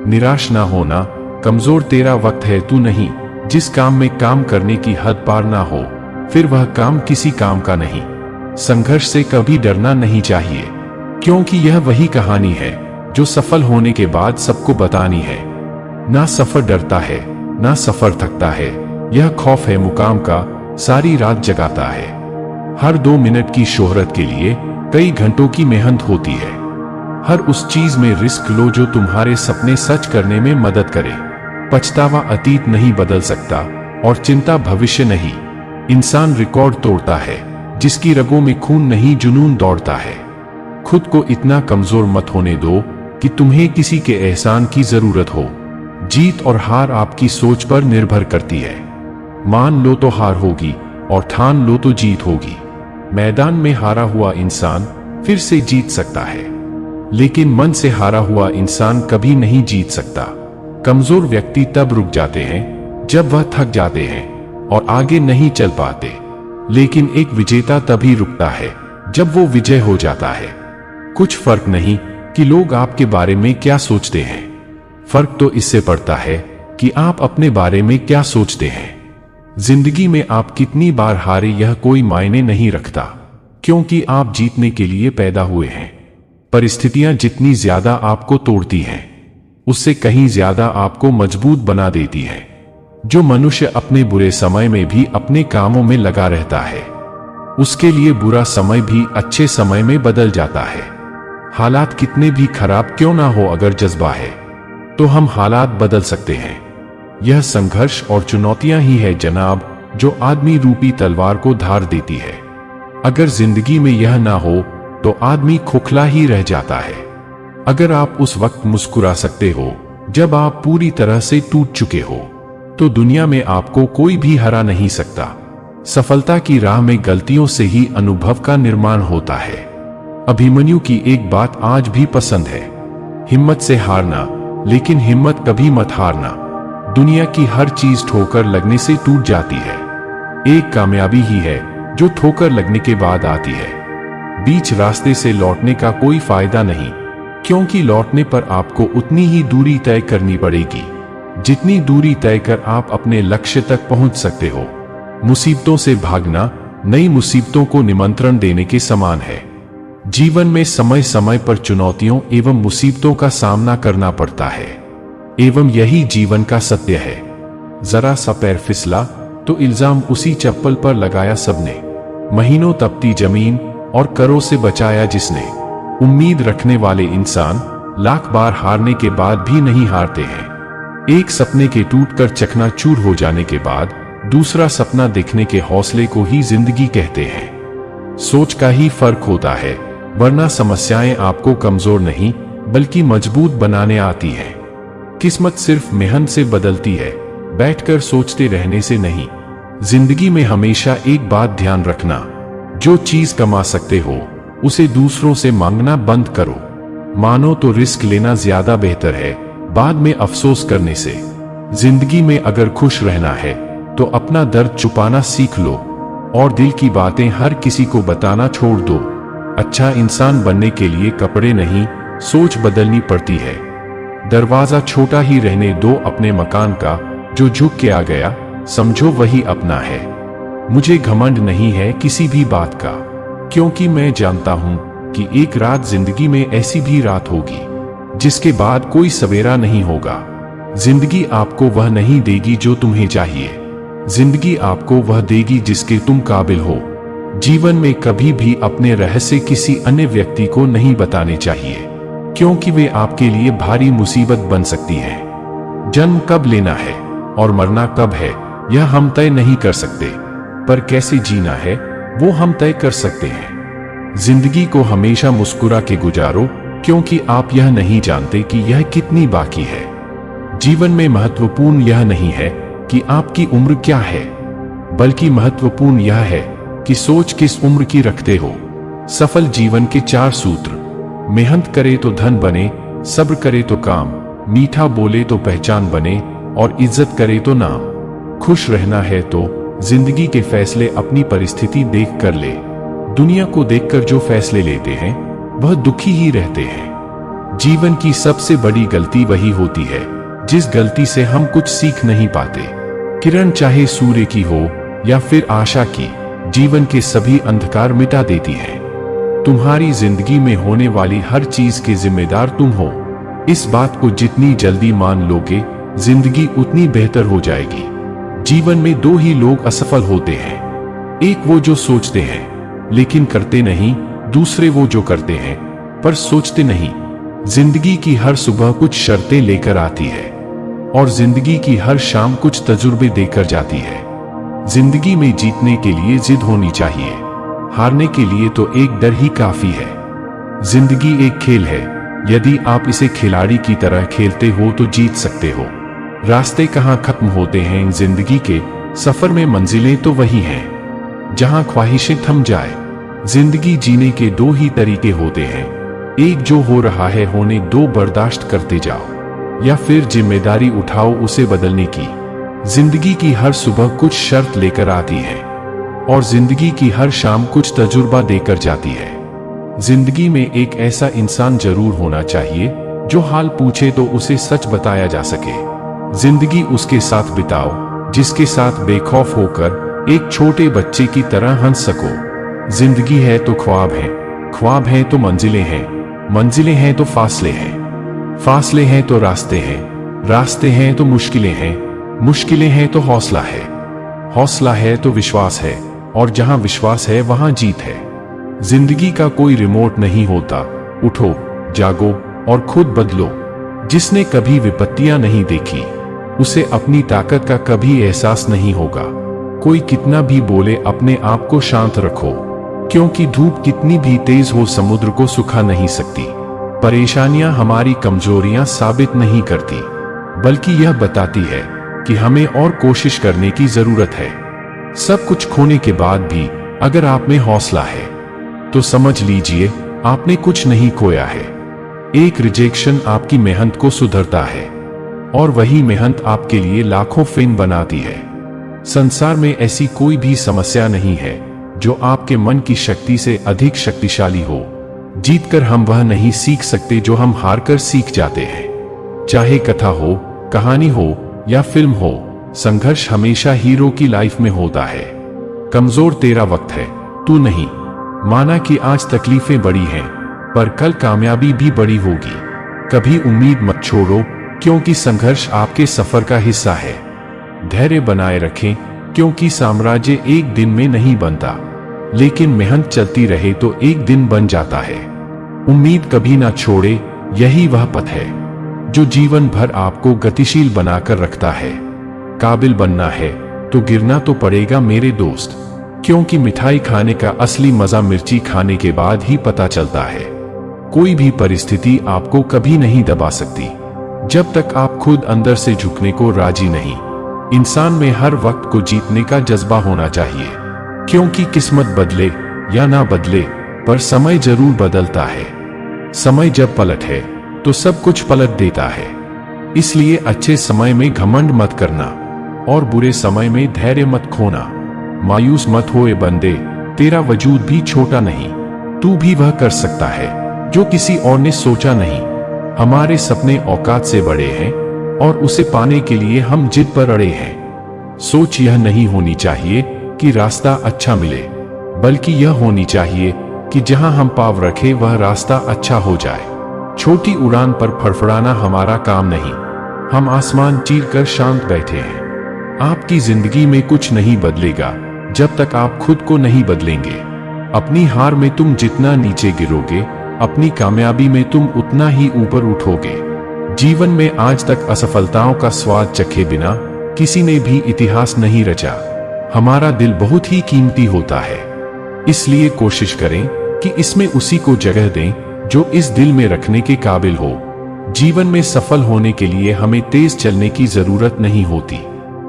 निराश ना होना, कमजोर तेरा वक्त है तू नहीं। जिस काम में काम करने की हद पार ना हो फिर वह काम किसी काम का नहीं। संघर्ष से कभी डरना नहीं चाहिए, क्योंकि यह वही कहानी है जो सफल होने के बाद सबको बतानी है। ना सफर डरता है ना सफर थकता है, यह खौफ है मुकाम का, सारी रात जगाता है। हर 2 मिनट की शोहरत के लिए कई घंटों की मेहनत होती है। हर उस चीज में रिस्क लो जो तुम्हारे सपने सच करने में मदद करे। पछतावा अतीत नहीं बदल सकता और चिंता भविष्य नहीं। इंसान रिकॉर्ड तोड़ता है जिसकी रगों में खून नहीं जुनून दौड़ता है। खुद को इतना कमजोर मत होने दो कि तुम्हें किसी के एहसान की जरूरत हो। जीत और हार आपकी सोच पर निर्भर करती है। मान लो तो हार होगी और ठान लो तो जीत होगी। मैदान में हारा हुआ इंसान फिर से जीत सकता है, लेकिन मन से हारा हुआ इंसान कभी नहीं जीत सकता। कमजोर व्यक्ति तब रुक जाते हैं जब वह थक जाते हैं और आगे नहीं चल पाते, लेकिन एक विजेता तभी रुकता है जब वो विजय हो जाता है। कुछ फर्क नहीं कि लोग आपके बारे में क्या सोचते हैं, फर्क तो इससे पड़ता है कि आप अपने बारे में क्या सोचते हैं। जिंदगी में आप कितनी बार हारे यह कोई मायने नहीं रखता, क्योंकि आप जीतने के लिए पैदा हुए हैं। परिस्थितियां जितनी ज्यादा आपको तोड़ती हैं, उससे कहीं ज्यादा आपको मजबूत बना देती हैं। जो मनुष्य अपने बुरे समय में भी अपने कामों में लगा रहता है, उसके लिए बुरा समय भी अच्छे समय में बदल जाता है। हालात कितने भी खराब क्यों ना हो, अगर जज्बा है तो हम हालात बदल सकते हैं। यह संघर्ष और चुनौतियां ही है जनाब जो आदमी रूपी तलवार को धार देती है। अगर जिंदगी में यह ना हो तो आदमी खोखला ही रह जाता है। अगर आप उस वक्त मुस्कुरा सकते हो जब आप पूरी तरह से टूट चुके हो, तो दुनिया में आपको कोई भी हरा नहीं सकता। सफलता की राह में गलतियों से ही अनुभव का निर्माण होता है। अभिमन्यु की एक बात आज भी पसंद है, हिम्मत से हारना, लेकिन हिम्मत कभी मत हारना। दुनिया की हर चीज ठोकर लगने से टूट जाती है, एक कामयाबी ही है जो ठोकर लगने के बाद आती है। बीच रास्ते से लौटने का कोई फायदा नहीं, क्योंकि लौटने पर आपको उतनी ही दूरी तय करनी पड़ेगी जितनी दूरी तय कर आप अपने लक्ष्य तक पहुंच सकते हो। मुसीबतों से भागना नई मुसीबतों को निमंत्रण देने के समान है। जीवन में समय समय पर चुनौतियों एवं मुसीबतों का सामना करना पड़ता है, एवं यही जीवन का सत्य है। जरा सा पैर फिसला तो इल्जाम उसी चप्पल पर लगाया सबने। महीनों तपती जमीन और करों से बचाया जिसने। उम्मीद रखने वाले इंसान लाख बार हारने के बाद भी नहीं हारते हैं। एक सपने के टूटकर चकनाचूर हो जाने के बाद दूसरा सपना देखने के हौसले को ही जिंदगी कहते हैं। सोच का ही फर्क होता है, वरना समस्याएं आपको कमजोर नहीं बल्कि मजबूत बनाने आती हैं। किस्मत सिर्फ मेहनत से बदलती है, बैठकर सोचते रहने से नहीं। जिंदगी में हमेशा एक बात ध्यान रखना, जो चीज कमा सकते हो उसे दूसरों से मांगना बंद करो। मानो तो रिस्क लेना ज्यादा बेहतर है बाद में अफसोस करने से। जिंदगी में अगर खुश रहना है तो अपना दर्द छुपाना सीख लो और दिल की बातें हर किसी को बताना छोड़ दो। अच्छा इंसान बनने के लिए कपड़े नहीं, सोच बदलनी पड़ती है। दरवाजा छोटा ही रहने दो अपने मकान का, जो झुक के आ गया समझो वही अपना है। मुझे घमंड नहीं है किसी भी बात का, क्योंकि मैं जानता हूं कि एक रात जिंदगी में ऐसी भी रात होगी जिसके बाद कोई सवेरा नहीं होगा। जिंदगी आपको वह नहीं देगी जो तुम्हें चाहिए, जिंदगी आपको वह देगी जिसके तुम काबिल हो। जीवन में कभी भी अपने रहस्य किसी अन्य व्यक्ति को नहीं बताने चाहिए, क्योंकि वे आपके लिए भारी मुसीबत बन सकती हैं। जन्म कब लेना है और मरना कब है यह हम तय नहीं कर सकते, पर कैसे जीना है वो हम तय कर सकते हैं। जिंदगी को हमेशा मुस्कुरा के गुजारो, क्योंकि आप यह नहीं जानते कि यह कितनी बाकी है। जीवन में महत्वपूर्ण यह नहीं है कि आपकी उम्र क्या है, बल्कि महत्वपूर्ण यह है कि सोच किस उम्र की रखते हो। सफल जीवन के 4 सूत्र: मेहनत करे तो धन बने, सब्र करे तो काम, मीठा बोले तो पहचान बने और इज्जत करे तो नाम। खुश रहना है तो जिंदगी के फैसले अपनी परिस्थिति देख कर ले। दुनिया को देखकर जो फैसले लेते हैं वह दुखी ही रहते हैं। जीवन की सबसे बड़ी गलती वही होती है जिस गलती से हम कुछ सीख नहीं पाते। किरण चाहे सूर्य की हो या फिर आशा की, जीवन के सभी अंधकार मिटा देती है। तुम्हारी जिंदगी में होने वाली हर चीज के जिम्मेदार तुम हो। इस बात को जितनी जल्दी मान लोगे, जिंदगी उतनी बेहतर हो जाएगी। जीवन में 2 ही लोग असफल होते हैं, एक वो जो सोचते हैं लेकिन करते नहीं, दूसरे वो जो करते हैं पर सोचते नहीं। जिंदगी की हर सुबह कुछ शर्तें लेकर आती है और जिंदगी की हर शाम कुछ तजुर्बे देकर जाती है। जिंदगी में जीतने के लिए जिद होनी चाहिए, हारने के लिए तो एक डर ही काफी है। जिंदगी एक खेल है, यदि आप इसे खिलाड़ी की तरह खेलते हो तो जीत सकते हो। रास्ते कहाँ खत्म होते हैं जिंदगी के, सफर में मंजिलें तो वही हैं जहां ख्वाहिशें थम जाए। जिंदगी जीने के 2 ही तरीके होते हैं, एक जो हो रहा है होने दो, बर्दाश्त करते जाओ, या फिर जिम्मेदारी उठाओ उसे बदलने की। जिंदगी की हर सुबह कुछ शर्त लेकर आती है और जिंदगी की हर शाम कुछ तजुर्बा देकर जाती है। जिंदगी में एक ऐसा इंसान जरूर होना चाहिए जो हाल पूछे तो उसे सच बताया जा सके। जिंदगी उसके साथ बिताओ जिसके साथ बेखौफ होकर एक छोटे बच्चे की तरह हंस सको। जिंदगी है तो ख्वाब है, ख्वाब है तो मंजिलें हैं, मंजिलें हैं तो फासले हैं, फासले हैं तो रास्ते हैं, रास्ते हैं तो मुश्किलें हैं, मुश्किलें हैं तो हौसला है, हौसला है तो विश्वास है, और जहां विश्वास है वहां जीत है। जिंदगी का कोई रिमोट नहीं होता, उठो, जागो और खुद बदलो। जिसने कभी विपत्तियां नहीं देखी उसे अपनी ताकत का कभी एहसास नहीं होगा। कोई कितना भी बोले अपने आप को शांत रखो, क्योंकि धूप कितनी भी तेज हो समुद्र को सुखा नहीं सकती। परेशानियां हमारी कमजोरियां साबित नहीं करती, बल्कि यह बताती है कि हमें और कोशिश करने की जरूरत है। सब कुछ खोने के बाद भी अगर आप में हौसला है तो समझ लीजिए आपने कुछ नहीं खोया है। एक रिजेक्शन आपकी मेहनत को सुधरता है और वही मेहनत आपके लिए लाखों फेम बनाती है। संसार में ऐसी कोई भी समस्या नहीं है जो आपके मन की शक्ति से अधिक शक्तिशाली हो। जीतकर हम वह नहीं सीख सकते जो हम हारकर सीख जाते हैं। चाहे कथा हो, कहानी हो या फिल्म हो, संघर्ष हमेशा हीरो की लाइफ में होता है। कमजोर तेरा वक्त है, तू नहीं। माना कि आज तकलीफें बड़ी हैं, पर कल कामयाबी भी बड़ी होगी। कभी उम्मीद मत छोड़ो, क्योंकि संघर्ष आपके सफर का हिस्सा है। धैर्य बनाए रखें, क्योंकि साम्राज्य एक दिन में नहीं बनता, लेकिन मेहनत चलती रहे तो एक दिन बन जाता है। उम्मीद कभी ना छोड़े, यही वह पथ है जो जीवन भर आपको गतिशील बनाकर रखता है। काबिल बनना है तो गिरना तो पड़ेगा मेरे दोस्त, क्योंकि मिठाई खाने का असली मजा मिर्ची खाने के बाद ही पता चलता है। कोई भी परिस्थिति आपको कभी नहीं दबा सकती जब तक आप खुद अंदर से झुकने को राजी नहीं। इंसान में हर वक्त को जीतने का जज्बा होना चाहिए, क्योंकि किस्मत बदले या ना बदले पर समय जरूर बदलता है। समय जब पलट है तो सब कुछ पलट देता है। इसलिए अच्छे समय में घमंड मत करना और बुरे समय में धैर्य मत खोना। मायूस मत होए बंदे, तेरा वजूद भी छोटा नहीं, तू भी वह कर सकता है जो किसी और ने सोचा नहीं। हमारे सपने औकात से बड़े हैं और उसे पाने के लिए हम जिद पर अड़े हैं। सोच यह नहीं होनी चाहिए कि रास्ता अच्छा मिले, बल्कि यह होनी चाहिए कि जहां हम पाँव रखें वह रास्ता अच्छा हो जाए। छोटी उड़ान पर फड़फड़ाना हमारा काम नहीं, हम आसमान चीरकर शांत बैठे हैं। आपकी जिंदगी में कुछ नहीं बदलेगा जब तक आप खुद को नहीं बदलेंगे। अपनी हार में तुम जितना नीचे गिरोगे, अपनी कामयाबी में तुम उतना ही ऊपर उठोगे। जीवन में आज तक असफलताओं का स्वाद चखे बिना किसी ने भी इतिहास नहीं रचा। हमारा दिल बहुत ही कीमती होता है, इसलिए कोशिश करें कि इसमें उसी को जगह दें जो इस दिल में रखने के काबिल हो। जीवन में सफल होने के लिए हमें तेज चलने की जरूरत नहीं होती,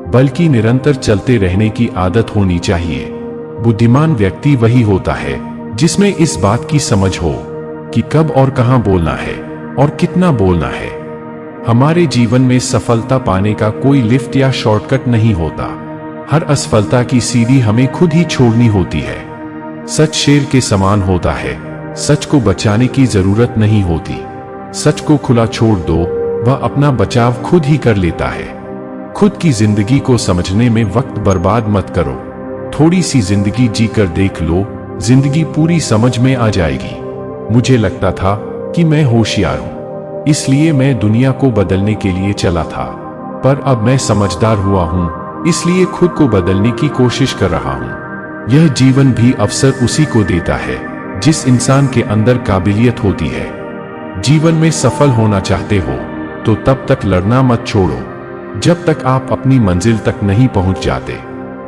बल्कि निरंतर चलते रहने की आदत होनी चाहिए। बुद्धिमान व्यक्ति वही होता है जिसमें इस बात की समझ हो कि कब और कहां बोलना है और कितना बोलना है। हमारे जीवन में सफलता पाने का कोई लिफ्ट या शॉर्टकट नहीं होता। हर असफलता की सीढ़ी हमें खुद ही छोड़नी होती है। सच शेर के समान होता है, सच को बचाने की जरूरत नहीं होती। सच को खुला छोड़ दो, वह अपना बचाव खुद ही कर लेता है। खुद की जिंदगी को समझने में वक्त बर्बाद मत करो। थोड़ी सी जिंदगी जीकर देख लो, जिंदगी पूरी समझ में आ जाएगी। मुझे लगता था कि मैं होशियार हूं, इसलिए मैं दुनिया को बदलने के लिए चला था, पर अब मैं समझदार हुआ हूं, इसलिए खुद को बदलने की कोशिश कर रहा हूं। यह जीवन भी अवसर उसी को देता है जिस इंसान के अंदर काबिलियत होती है। जीवन में सफल होना चाहते हो तो तब तक लड़ना मत छोड़ो जब तक आप अपनी मंजिल तक नहीं पहुंच जाते।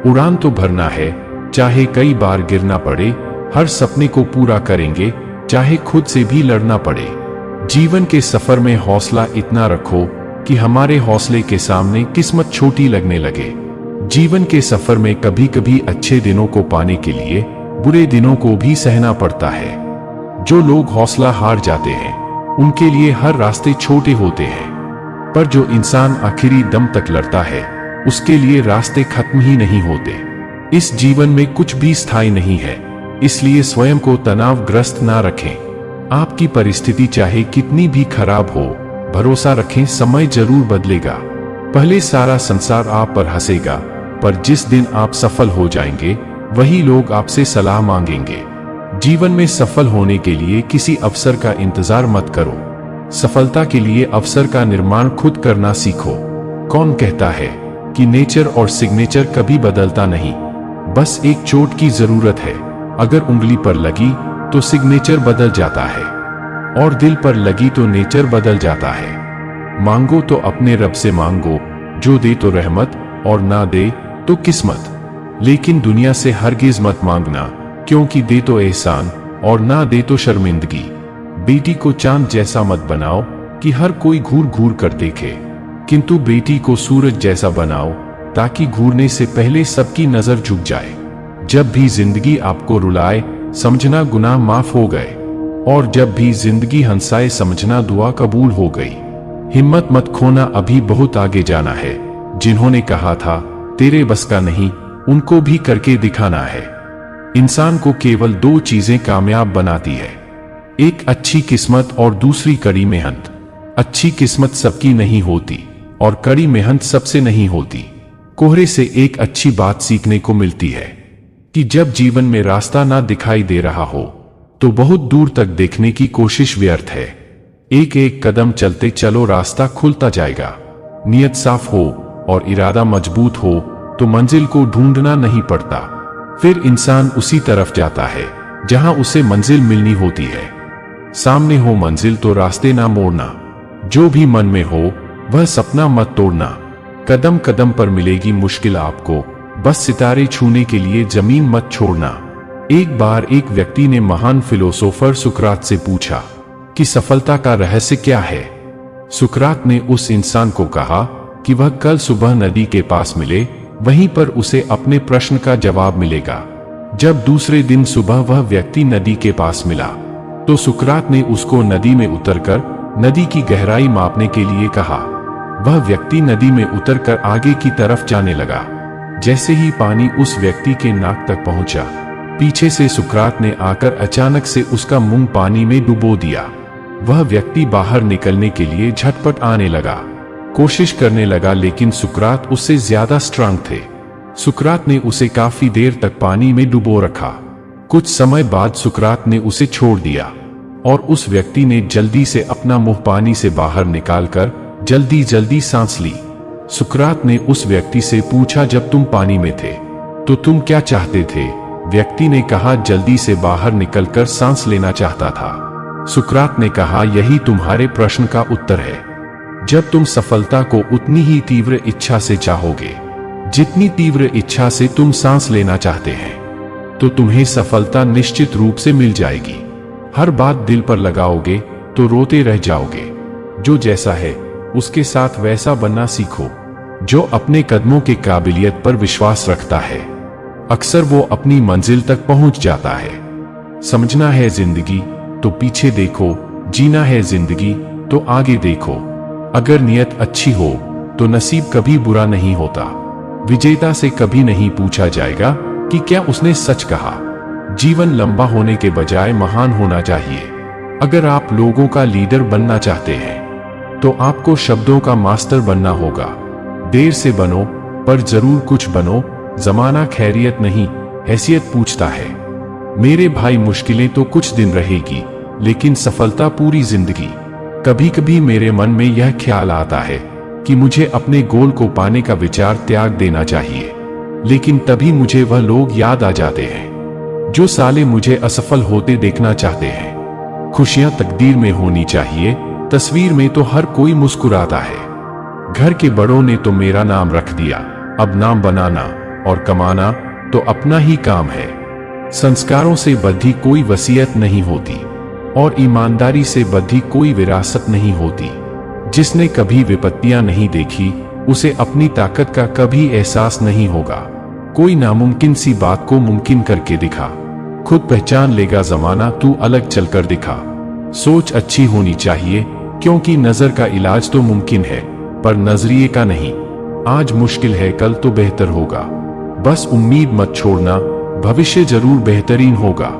उड़ान तो भरना है, चाहे कई बार गिरना पड़े। हर सपने को पूरा करेंगे, चाहे खुद से भी लड़ना पड़े। जीवन के सफर में हौसला इतना रखो कि हमारे हौसले के सामने किस्मत छोटी लगने लगे। जीवन के सफर में कभी कभी अच्छे दिनों को पाने के लिए बुरे दिनों को भी सहना पड़ता है। जो लोग हौसला हार जाते हैं उनके लिए हर रास्ते छोटे होते हैं, पर जो इंसान आखिरी दम तक लड़ता है उसके लिए रास्ते खत्म ही नहीं होते। इस जीवन में कुछ भी स्थायी नहीं है, इसलिए स्वयं को तनावग्रस्त ना रखें। आपकी परिस्थिति चाहे कितनी भी खराब हो, भरोसा रखें, समय जरूर बदलेगा। पहले सारा संसार आप पर हंसेगा, पर जिस दिन आप सफल हो जाएंगे वही लोग आपसे सलाह मांगेंगे। जीवन में सफल होने के लिए किसी अवसर का इंतजार मत करो, सफलता के लिए अवसर का निर्माण खुद करना सीखो। कौन कहता है कि नेचर और सिग्नेचर कभी बदलता नहीं? बस एक चोट की जरूरत है। अगर उंगली पर लगी तो सिग्नेचर बदल जाता है, और दिल पर लगी तो नेचर बदल जाता है। मांगो तो अपने रब से मांगो, जो दे तो रहमत और ना दे तो किस्मत। लेकिन दुनिया से हरगिज मत मांगना, क्योंकि दे तो एहसान और ना दे तो शर्मिंदगी। बेटी को चांद जैसा मत बनाओ कि हर कोई घूर घूर कर देखे, किंतु बेटी को सूरज जैसा बनाओ ताकि घूरने से पहले सबकी नजर झुक जाए। जब भी जिंदगी आपको रुलाए समझना गुनाह माफ हो गए, और जब भी जिंदगी हंसाए समझना दुआ कबूल हो गई। हिम्मत मत खोना, अभी बहुत आगे जाना है। जिन्होंने कहा था तेरे बस का नहीं, उनको भी करके दिखाना है। इंसान को केवल दो चीजें कामयाब बनाती है, एक अच्छी किस्मत और दूसरी कड़ी मेहनत। अच्छी किस्मत सबकी नहीं होती और कड़ी मेहनत सबसे नहीं होती। कोहरे से एक अच्छी बात सीखने को मिलती है कि जब जीवन में रास्ता ना दिखाई दे रहा हो तो बहुत दूर तक देखने की कोशिश व्यर्थ है। एक एक कदम चलते चलो, रास्ता खुलता जाएगा। नियत साफ हो और इरादा मजबूत हो तो मंजिल को ढूंढना नहीं पड़ता, फिर इंसान उसी तरफ जाता है जहां उसे मंजिल मिलनी होती है। सामने हो मंजिल तो रास्ते ना मोड़ना, जो भी मन में हो वह सपना मत तोड़ना। कदम कदम पर मिलेगी मुश्किल आपको, बस सितारे छूने के लिए जमीन मत छोड़ना। एक बार एक व्यक्ति ने महान फिलोसोफर सुकरात से पूछा कि सफलता का रहस्य क्या है। सुकरात ने उस इंसान को कहा कि वह कल सुबह नदी के पास मिले, वहीं पर उसे अपने प्रश्न का जवाब मिलेगा। जब दूसरे दिन सुबह वह व्यक्ति नदी के पास मिला तो सुकरात ने उसको नदी में उतरकर नदी की गहराई मापने के लिए कहा। वह व्यक्ति नदी में उतरकर आगे की तरफ जाने लगा। जैसे ही पानी उस व्यक्ति के नाक तक पहुंचा, पीछे से सुकरात ने आकर अचानक से उसका मुंह पानी में डुबो दिया। वह व्यक्ति बाहर निकलने के लिए झटपट आने लगा, कोशिश करने लगा, लेकिन सुकरात उससे ज्यादा स्ट्रांग थे। सुकरात ने उसे काफी देर तक पानी में डुबो रखा। कुछ समय बाद सुकरात ने उसे छोड़ दिया और उस व्यक्ति ने जल्दी से अपना मुंह पानी से बाहर निकालकर जल्दी जल्दी सांस ली। सुकरात ने उस व्यक्ति से पूछा, जब तुम पानी में थे तो तुम क्या चाहते थे? व्यक्ति ने कहा, जल्दी से बाहर निकलकर सांस लेना चाहता था। सुकरात ने कहा, यही तुम्हारे प्रश्न का उत्तर है। जब तुम सफलता को उतनी ही तीव्र इच्छा से चाहोगे जितनी तीव्र इच्छा से तुम सांस लेना चाहते हैं, तो तुम्हें सफलता निश्चित रूप से मिल जाएगी। हर बात दिल पर लगाओगे तो रोते रह जाओगे। जो जैसा है उसके साथ वैसा बनना सीखो। जो अपने कदमों के काबिलियत पर विश्वास रखता है अक्सर वो अपनी मंजिल तक पहुंच जाता है। समझना है जिंदगी तो पीछे देखो, जीना है जिंदगी तो आगे देखो। अगर नियत अच्छी हो तो नसीब कभी बुरा नहीं होता। विजेता से कभी नहीं पूछा जाएगा कि क्या उसने सच कहा। जीवन लंबा होने के बजाय महान होना चाहिए। अगर आप लोगों का लीडर बनना चाहते हैं तो आपको शब्दों का मास्टर बनना होगा। देर से बनो पर जरूर कुछ बनो। जमाना खैरियत नहीं हैसियत पूछता है। मेरे भाई, मुश्किलें तो कुछ दिन रहेगी लेकिन सफलता पूरी जिंदगी। कभी कभी मेरे मन में यह ख्याल आता है कि मुझे अपने गोल को पाने का विचार त्याग देना चाहिए, लेकिन तभी मुझे वह लोग याद आ जाते हैं जो साले मुझे असफल होते देखना चाहते हैं। खुशियां तकदीर में होनी चाहिए, तस्वीर में तो हर कोई मुस्कुराता है। घर के बड़ों ने तो मेरा नाम रख दिया, अब नाम बनाना और कमाना तो अपना ही काम है। संस्कारों से बंधी कोई वसीयत नहीं होती और ईमानदारी से बंधी कोई विरासत नहीं होती। जिसने कभी विपत्तियां नहीं देखी उसे अपनी ताकत का कभी एहसास नहीं होगा। कोई नामुमकिन सी बात को मुमकिन करके दिखा, खुद पहचान लेगा जमाना, तू अलग चलकर दिखा। सोच अच्छी होनी चाहिए क्योंकि नजर का इलाज तो मुमकिन है पर नजरिए का नहीं। आज मुश्किल है कल तो बेहतर होगा, बस उम्मीद मत छोड़ना, भविष्य जरूर बेहतरीन होगा।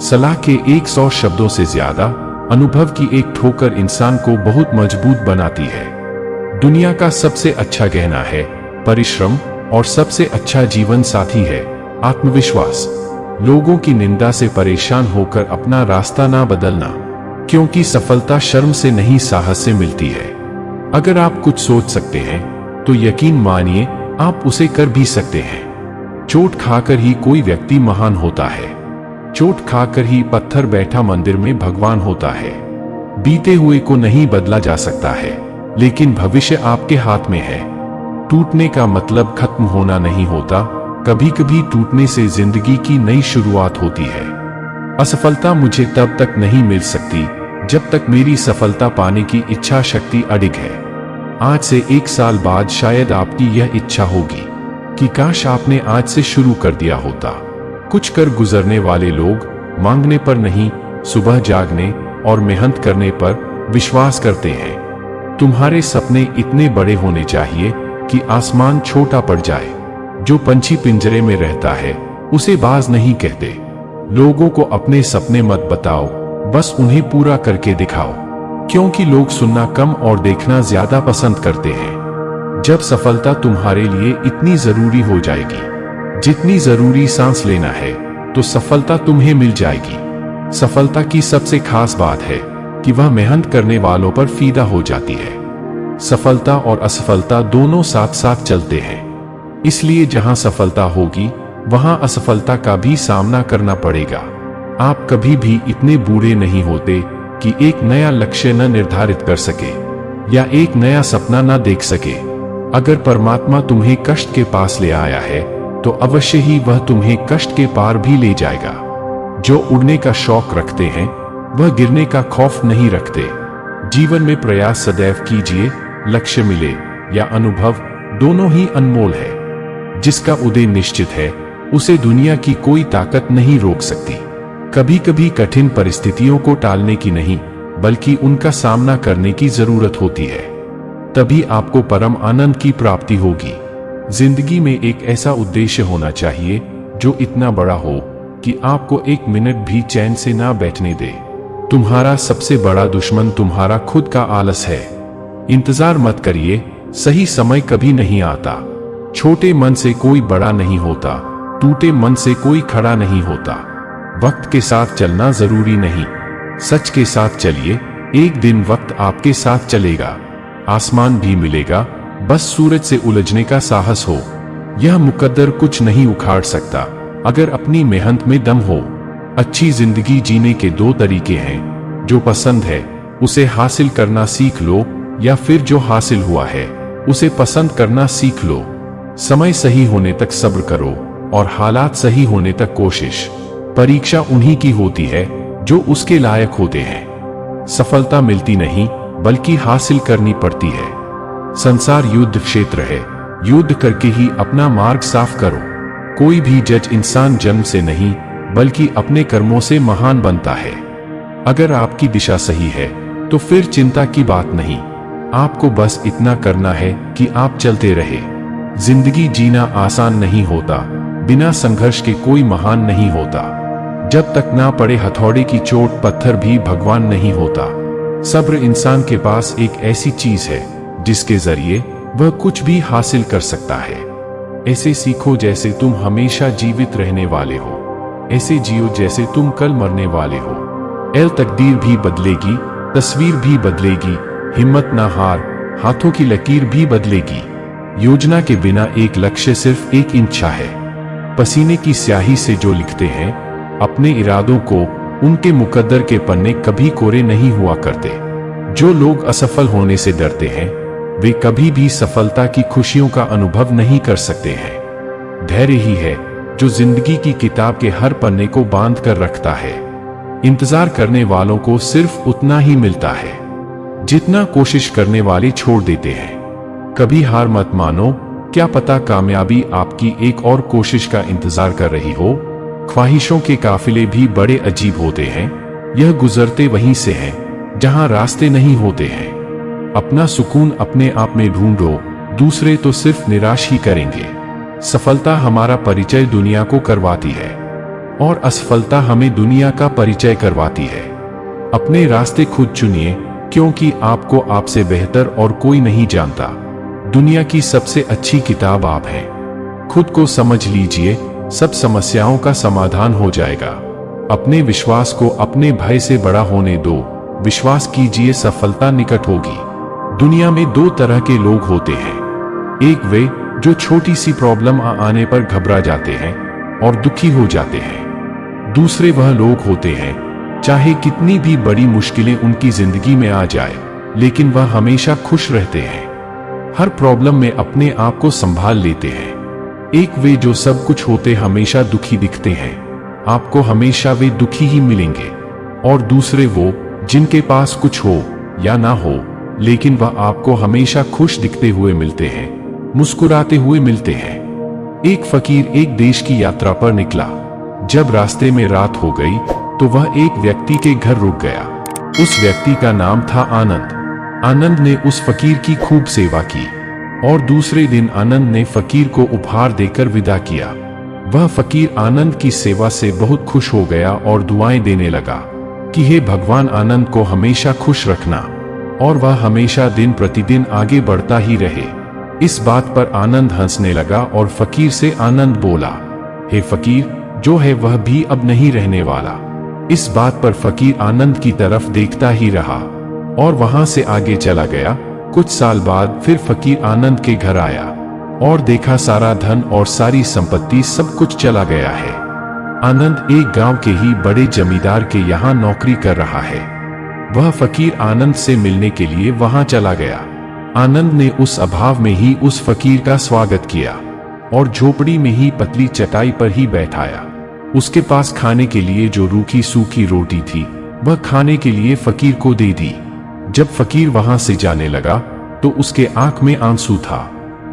सलाह के 100 शब्दों से ज्यादा अनुभव की एक ठोकर इंसान को बहुत मजबूत बनाती है। दुनिया का सबसे अच्छा गहना है परिश्रम और सबसे अच्छा जीवन साथी है आत्मविश्वास। लोगों की निंदा से परेशान होकर अपना रास्ता ना बदलना, क्योंकि सफलता शर्म से नहीं साहस से मिलती है। अगर आप कुछ सोच सकते हैं तो यकीन मानिए आप उसे कर भी सकते हैं। चोट खाकर ही कोई व्यक्ति महान होता है। चोट खाकर ही पत्थर बैठा मंदिर में भगवान होता है। बीते हुए को नहीं बदला जा सकता है, लेकिन भविष्य आपके हाथ में है। टूटने का मतलब खत्म होना नहीं होता, कभी कभी टूटने से जिंदगी की नई शुरुआत होती है। असफलता मुझे तब तक नहीं मिल सकती जब तक मेरी सफलता पाने की इच्छा शक्ति अडिग है। आज से 1 साल बाद शायद आपकी यह इच्छा होगी कि काश आपने आज से शुरू कर दिया होता। कुछ कर गुजरने वाले लोग मांगने पर नहीं, सुबह जागने और मेहनत करने पर विश्वास करते हैं। तुम्हारे सपने इतने बड़े होने चाहिए कि आसमान छोटा पड़ जाए। जो पंछी पिंजरे में रहता है उसे बाज नहीं कहते। लोगों को अपने सपने मत बताओ, बस उन्हें पूरा करके दिखाओ, क्योंकि लोग सुनना कम और देखना ज्यादा पसंद करते हैं। जब सफलता तुम्हारे लिए इतनी जरूरी हो जाएगी जितनी जरूरी सांस लेना है, तो सफलता तुम्हें मिल जाएगी। सफलता की सबसे खास बात है कि वह मेहनत करने वालों पर फीदा हो जाती है। सफलता और असफलता दोनों साथ साथ चलते हैं, इसलिए जहां सफलता होगी वहां असफलता का भी सामना करना पड़ेगा। आप कभी भी इतने बूढ़े नहीं होते कि एक नया लक्ष्य न निर्धारित कर सके या एक नया सपना न देख सके। अगर परमात्मा तुम्हें कष्ट के पास ले आया है तो अवश्य ही वह तुम्हें कष्ट के पार भी ले जाएगा। जो उड़ने का शौक रखते हैं वह गिरने का खौफ नहीं रखते। जीवन में प्रयास सदैव कीजिए, लक्ष्य मिले या अनुभव दोनों ही अनमोल है। जिसका उदय निश्चित है उसे दुनिया की कोई ताकत नहीं रोक सकती। कभी कभी कठिन परिस्थितियों को टालने की नहीं बल्कि उनका सामना करने की जरूरत होती है, तभी आपको परम आनंद की प्राप्ति होगी। जिंदगी में एक ऐसा उद्देश्य होना चाहिए जो इतना बड़ा हो कि आपको 1 मिनट भी चैन से ना बैठने दे। तुम्हारा सबसे बड़ा दुश्मन तुम्हारा खुद का आलस है। इंतजार मत करिए, सही समय कभी नहीं आता। छोटे मन से कोई बड़ा नहीं होता, टूटे मन से कोई खड़ा नहीं होता। वक्त के साथ चलना जरूरी नहीं, सच के साथ चलिए। एक दिन वक्त आपके साथ चलेगा, आसमान भी मिलेगा, बस सूरज से उलझने का साहस हो। यह मुकद्दर कुछ नहीं उखाड़ सकता अगर अपनी मेहनत में दम हो। अच्छी जिंदगी जीने के दो तरीके हैं, जो पसंद है उसे हासिल करना सीख लो, या फिर जो हासिल हुआ है उसे पसंद करना सीख लो। समय सही होने तक सब्र करो और हालात सही होने तक कोशिश। परीक्षा उन्हीं की होती है जो उसके लायक होते हैं। सफलता मिलती नहीं बल्कि हासिल करनी पड़ती है। संसार युद्ध क्षेत्र है, युद्ध करके ही अपना मार्ग साफ करो। कोई भी जज इंसान जन्म से नहीं बल्कि अपने कर्मों से महान बनता है। अगर आपकी दिशा सही है तो फिर चिंता की बात नहीं, आपको बस इतना करना है कि आप चलते रहे। जिंदगी जीना आसान नहीं होता, बिना संघर्ष के कोई महान नहीं होता। जब तक ना पड़े हथौड़े की चोट पत्थर भी भगवान नहीं होता। सब्र इंसान के पास एक ऐसी चीज है जिसके जरिए वह कुछ भी हासिल कर सकता है। ऐसे सीखो जैसे तुम हमेशा जीवित रहने वाले हो, ऐसे जियो जैसे तुम कल मरने वाले हो। तकदीर भी बदलेगी, तस्वीर भी बदलेगी, हिम्मत ना हार, हाथों की लकीर भी बदलेगी। योजना के बिना एक लक्ष्य सिर्फ एक इच्छा है। पसीने की स्याही से जो लिखते हैं अपने इरादों को, उनके मुकद्दर के पन्ने कभी कोरे नहीं हुआ करते। जो लोग असफल होने से डरते हैं वे कभी भी सफलता की खुशियों का अनुभव नहीं कर सकते हैं। धैर्य ही है जो जिंदगी की किताब के हर पन्ने को बांध कर रखता है। इंतजार करने वालों को सिर्फ उतना ही मिलता है जितना कोशिश करने वाले छोड़ देते हैं। कभी हार मत मानो, क्या पता कामयाबी आपकी एक और कोशिश का इंतजार कर रही हो। ख्वाहिशों के काफिले भी बड़े अजीब होते हैं, यह गुजरते वहीं से हैं जहां रास्ते नहीं होते हैं। अपना सुकून अपने आप में ढूंढो, दूसरे तो सिर्फ निराश ही करेंगे। सफलता हमारा परिचय दुनिया को करवाती है और असफलता हमें दुनिया का परिचय करवाती है। अपने रास्ते खुद चुनिए, क्योंकि आपको आपसे बेहतर और कोई नहीं जानता। दुनिया की सबसे अच्छी किताब आप हैं। खुद को समझ लीजिए, सब समस्याओं का समाधान हो जाएगा। अपने विश्वास को अपने भय से बड़ा होने दो, विश्वास कीजिए सफलता निकट होगी। दुनिया में दो तरह के लोग होते हैं, एक वे जो छोटी सी प्रॉब्लम आने पर घबरा जाते हैं और दुखी हो जाते हैं। दूसरे वह लोग होते हैं चाहे कितनी भी बड़ी मुश्किलें उनकी जिंदगी में आ जाए, लेकिन वह हमेशा खुश रहते हैं। हर प्रॉब्लम में अपने आप को संभाल लेते हैं। एक वे जो सब कुछ होते हमेशा दुखी दिखते हैं, आपको हमेशा वे दुखी ही मिलेंगे। और दूसरे वो जिनके पास कुछ हो या ना हो, लेकिन वह आपको हमेशा खुश दिखते हुए मिलते हैं, मुस्कुराते हुए मिलते हैं। एक फकीर एक देश की यात्रा पर निकला। जब रास्ते में रात हो गई तो वह एक व्यक्ति के घर रुक गया। उस व्यक्ति का नाम था आनंद। आनंद ने उस फकीर की खूब सेवा की और दूसरे दिन आनंद ने फकीर को उपहार देकर विदा किया। वह फकीर आनंद की सेवा से बहुत खुश हो गया और दुआएं देने लगा कि हे भगवान, आनंद को हमेशा खुश रखना और वह हमेशा दिन प्रतिदिन आगे बढ़ता ही रहे। इस बात पर आनंद हंसने लगा और फकीर से आनंद बोला, हे फकीर, जो है वह भी अब नहीं रहने वाला। इस बात पर फकीर आनंद की तरफ देखता ही रहा और वहां से आगे चला गया। कुछ साल बाद फिर फकीर आनंद के घर आया और देखा सारा धन और सारी संपत्ति सब कुछ चला गया है। आनंद एक गांव के ही बड़े जमींदार के यहाँ नौकरी कर रहा है। वह फकीर आनंद से मिलने के लिए वहां चला गया। आनंद ने उस अभाव में ही उस फकीर का स्वागत किया और झोपड़ी में ही पतली चटाई पर ही बैठाया। उसके पास खाने के लिए जो रूखी सूखी रोटी थी वह खाने के लिए फकीर को दे दी। जब फकीर वहां से जाने लगा तो उसके आंख में आंसू था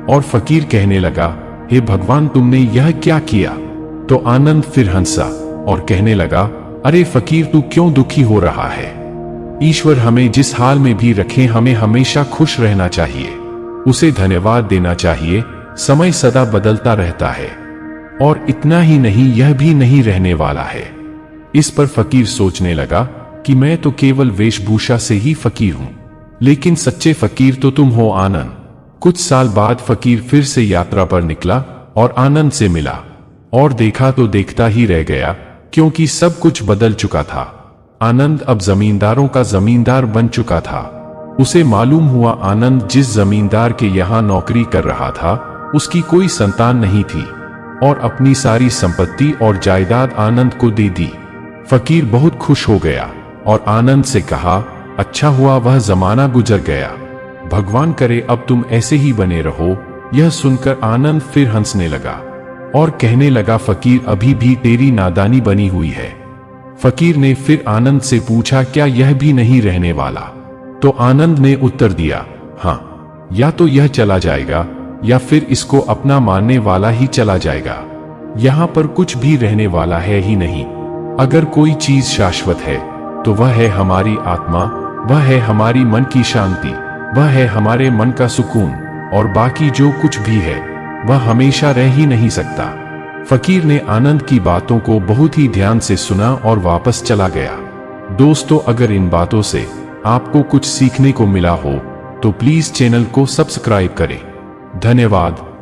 और फकीर कहने लगा, हे भगवान, तुमने यह क्या किया? तो आनंद फिर हंसा और कहने लगा, अरे फकीर, तू क्यों दुखी हो रहा है? ईश्वर हमें जिस हाल में भी रखे हमें हमेशा खुश रहना चाहिए, उसे धन्यवाद देना चाहिए। समय सदा बदलता रहता है और इतना ही नहीं, यह भी नहीं रहने वाला है। इस पर फकीर सोचने लगा कि मैं तो केवल वेशभूषा से ही फकीर हूं, लेकिन सच्चे फकीर तो तुम हो आनंद। कुछ साल बाद फकीर फिर से यात्रा पर निकला और आनंद से मिला और देखा तो देखता ही रह गया क्योंकि सब कुछ बदल चुका था। आनंद अब जमींदारों का जमींदार बन चुका था। उसे मालूम हुआ आनंद जिस जमींदार के यहाँ नौकरी कर रहा था उसकी कोई संतान नहीं थी और अपनी सारी संपत्ति और जायदाद आनंद को दे दी। फकीर बहुत खुश हो गया और आनंद से कहा, अच्छा हुआ वह जमाना गुजर गया, भगवान करे अब तुम ऐसे ही बने रहो। यह सुनकर आनंद फिर हंसने लगा और कहने लगा, फकीर अभी भी तेरी नादानी बनी हुई है। फकीर ने फिर आनंद से पूछा, क्या यह भी नहीं रहने वाला? तो आनंद ने उत्तर दिया, हाँ, या तो यह चला जाएगा या फिर इसको अपना मानने वाला ही चला जाएगा। यहां पर कुछ भी रहने वाला है ही नहीं। अगर कोई चीज शाश्वत है तो वह है हमारी आत्मा, वह है हमारी मन की शांति, वह है हमारे मन का सुकून, और बाकी जो कुछ भी है वह हमेशा रह ही नहीं सकता। फकीर ने आनंद की बातों को बहुत ही ध्यान से सुना और वापस चला गया। दोस्तों, अगर इन बातों से आपको कुछ सीखने को मिला हो तो प्लीज चैनल को सब्सक्राइब करें। धन्यवाद।